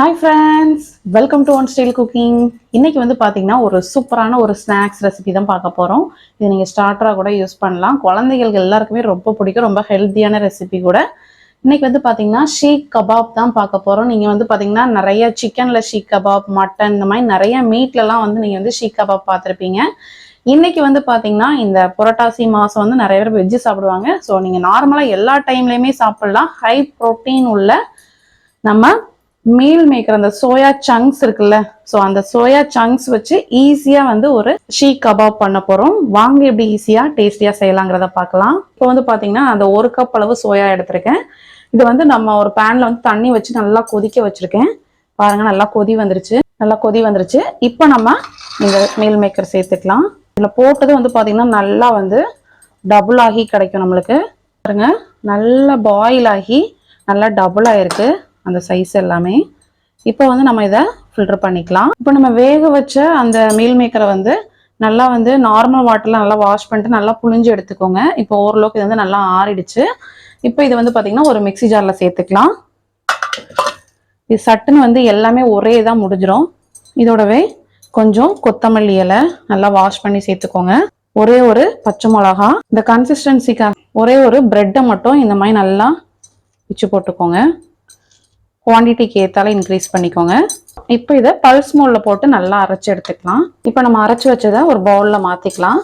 Hi friends, welcome to One Style Cooking. இன்னைக்கு வந்து பாத்தீங்கன்னா ஒரு சூப்பரான ஒரு ஸ்நாக்ஸ் ரெசிபி தான் பார்க்க போறோம். இது நீங்க ஸ்டார்ட்டரா கூட யூஸ் பண்ணலாம். குழந்தைகளுக்கு எல்லாருக்குமே ரொம்ப பிடிக்கும். ரொம்ப ஹெல்தியான ரெசிபி கூட. இன்னைக்கு வந்து பாத்தீங்கன்னா ஷீக் கபாப் தான் பார்க்க போறோம். நீங்க வந்து பாத்தீங்கன்னா நிறைய சிக்கன்ல ஷீக் கபாப், மட்டன் இந்த மாதிரி நிறைய மீட்லலாம் வந்து நீங்க வந்து ஷீக் கபாப் பார்த்துருப்பீங்க. இன்னைக்கு வந்து பாத்தீங்கன்னா இந்த புரட்டாசி மாசம் வந்து நிறைய பேர் வெஜ்ஜு சாப்பிடுவாங்க. ஸோ நீங்க நார்மலா எல்லா டைம்லயுமே சாப்பிடலாம். ஹை ப்ரோட்டீன் உள்ள நம்ம மீல் மேக்கர் அந்த சோயா சங்க்ஸ் இருக்குல்ல, ஸோ அந்த சோயா சங்க்ஸ் வச்சு ஈஸியா வந்து ஒரு ஷீக் கபாப் பண்ண போறோம். வாங்க எப்படி ஈஸியா டேஸ்டியா செய்யலாங்கிறத பார்க்கலாம். இப்போ வந்து பாத்தீங்கன்னா அந்த 1 கப் அளவு சோயா எடுத்திருக்கேன். இது வந்து நம்ம ஒரு பேன்ல வந்து தண்ணி வச்சு நல்லா கொதிக்க வச்சிருக்கேன். பாருங்க நல்லா கொதி வந்துருச்சு. இப்போ நம்ம இந்த மீல் மேக்கர் சேர்த்துக்கலாம். இதுல போட்டது வந்து பாத்தீங்கன்னா நல்லா வந்து டபுள் ஆகி கிடைக்கும் நம்மளுக்கு. பாருங்க நல்லா பாயில் ஆகி நல்லா டபுள் ஆயிருக்கு அந்த சைஸ் எல்லாமே. இப்போ வந்து நம்ம இதை ஃபில்டர் பண்ணிக்கலாம். இப்போ நம்ம வேக வச்ச அந்த மீல் மேக்கரை வந்து நல்லா வந்து நார்மல் வாட்டர்ல நல்லா வாஷ் பண்ணிட்டு நல்லா புழிஞ்சு எடுத்துக்கோங்க. இப்போ ஓரளவுக்கு இது வந்து நல்லா ஆறிடுச்சு. இப்போ இது வந்து பாத்தீங்கன்னா ஒரு மிக்ஸி ஜார்ல சேர்த்துக்கலாம். இது சட்டுன்னு வந்து எல்லாமே ஒரே தான் முடிஞ்சிடும். இதோடவே கொஞ்சம் கொத்தமல்லி இலை நல்லா வாஷ் பண்ணி சேர்த்துக்கோங்க. ஒரே ஒரு பச்சை மிளகா, இந்த கன்சிஸ்டன்சிக்காக ஒரே ஒரு பிரெட்டை மட்டும் இந்த மாதிரி நல்லா பிச்சு போட்டுக்கோங்க. குவான்டிட்டிக்கு ஏத்தால இன்க்ரீஸ் பண்ணிக்கோங்க. இப்போ இதை பல்ஸ் மோட்ல போட்டு நல்லா அரைச்சு எடுத்துக்கலாம். இப்போ நம்ம அரைச்சு வச்சதை ஒரு பவுல்ல மாத்திக்கலாம்.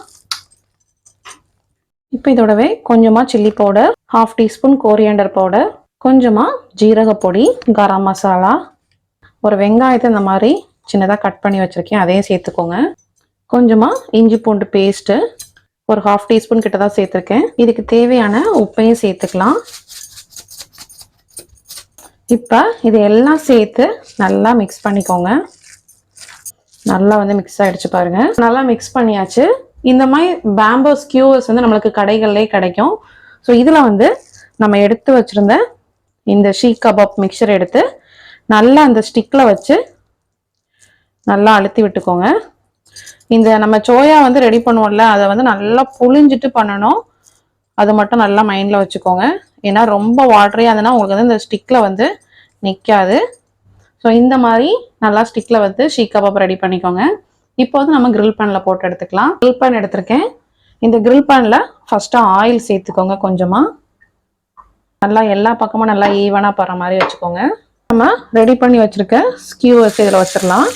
இப்போ இதோடவே கொஞ்சமா chilli powder, 1/2 teaspoon coriander powder, கொஞ்சமா ஜீரக பொடி, கரம் மசாலா, ஒரு வெங்காயத்தை இந்த மாதிரி சின்னதாக கட் பண்ணி வச்சிருக்கேன், அதையும் சேர்த்துக்கோங்க. கொஞ்சமா இஞ்சி பூண்டு பேஸ்ட்டு ஒரு 1/2 டீஸ்பூன் கிட்ட தான் சேர்த்துருக்கேன். இதுக்கு தேவையான உப்பையும் சேர்த்துக்கலாம். இப்போ இது எல்லாம் சேர்த்து நல்லா மிக்ஸ் பண்ணிக்கோங்க. நல்லா வந்து மிக்ஸ் ஆயிடுச்சு பாருங்க. நல்லா மிக்ஸ் பண்ணியாச்சு. இந்த மாதிரி பேம்போ ஸ்கியூவர்ஸ் வந்து நம்மளுக்கு கடைகள்லேயே கிடைக்கும். ஸோ இதில் வந்து நம்ம எடுத்து வச்சிருந்த இந்த ஷீக் கபாப் மிக்சர் எடுத்து நல்லா அந்த ஸ்டிக்கில் வச்சு நல்லா அழுத்தி விட்டுக்கோங்க. இந்த நம்ம சோயா வந்து ரெடி பண்ணுவோம்ல, அதை வந்து நல்லா புழிஞ்சிட்டு பண்ணணும். அது மட்டும் நல்லா மைண்டில் வச்சுக்கோங்க. ஏன்னா ரொம்ப வாட்டரியாக இருந்ததுன்னா உங்களுக்கு வந்து இந்த ஸ்டிக்கில் வந்து நிற்காது. ஸோ இந்த மாதிரி நல்லா ஸ்டிக்கில் வந்து ஷீக் கபாப் ரெடி பண்ணிக்கோங்க. இப்போ வந்து நம்ம கிரில் பேனில் போட்டு எடுத்துக்கலாம். கிரில் பேன் எடுத்திருக்கேன். இந்த கிரில் பேனில் ஃபஸ்ட்டு ஆயில் சேர்த்துக்கோங்க. கொஞ்சமாக நல்லா எல்லா பக்கமும் நல்லா ஈவனாக போகிற மாதிரி வச்சுக்கோங்க. நம்ம ரெடி பண்ணி வச்சுருக்க ஸ்கியூவர்ஸ் இதில் வச்சிடலாம்.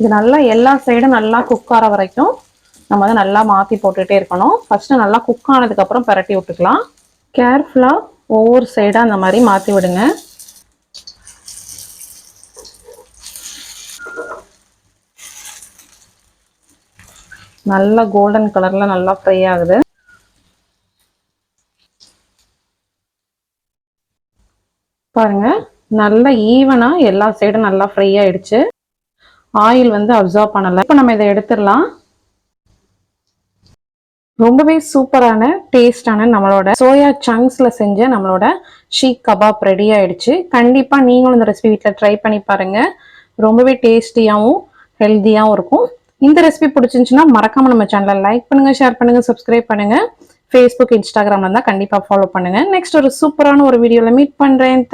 இது நல்லா எல்லா சைடும் நல்லா குக் ஆகிற வரைக்கும் நம்ம வந்து நல்லா மாற்றி போட்டுகிட்டே இருக்கணும். ஃபஸ்ட்டு நல்லா குக் ஆனதுக்கப்புறம் பரட்டி விட்டுக்கலாம். கேர்ஃபுல்லாக ஒவ்வொரு சைடாக அந்த மாதிரி மாற்றி விடுங்க. நல்லா கோல்டன் கலரில் நல்லா ஃப்ரை ஆகுது பாருங்க. நல்லா ஈவனாக எல்லா சைடும் நல்லா ஃப்ரை ஆயிடுச்சு. ஆயில் வந்து அப்சர்வ் பண்ணலை. இப்போ நம்ம இதை எடுத்துடலாம். ரொம்பவே சூப்பரான டேஸ்டான நம்மளோட சோயா சங்க்ஸ்ல செஞ்ச நம்மளோட ஷீக் கபாப் ரெடி ஆயிடுச்சு. கண்டிப்பா நீங்களும் இந்த ரெசிபி வீட்டில் ட்ரை பண்ணி பாருங்க. ரொம்பவே டேஸ்டியாகவும் ஹெல்த்தியாகவும் இருக்கும். இந்த ரெசிபி பிடிச்சிருந்துச்சுன்னா மறக்காம நம்ம சேனலை லைக் பண்ணுங்க, ஷேர் பண்ணுங்க, சப்ஸ்கிரைப் பண்ணுங்க. ஃபேஸ்புக், இன்ஸ்டாகிராம்ல இருந்தால் கண்டிப்பா ஃபாலோ பண்ணுங்க. நெக்ஸ்ட் ஒரு சூப்பரான ஒரு வீடியோல மீட் பண்றேன்.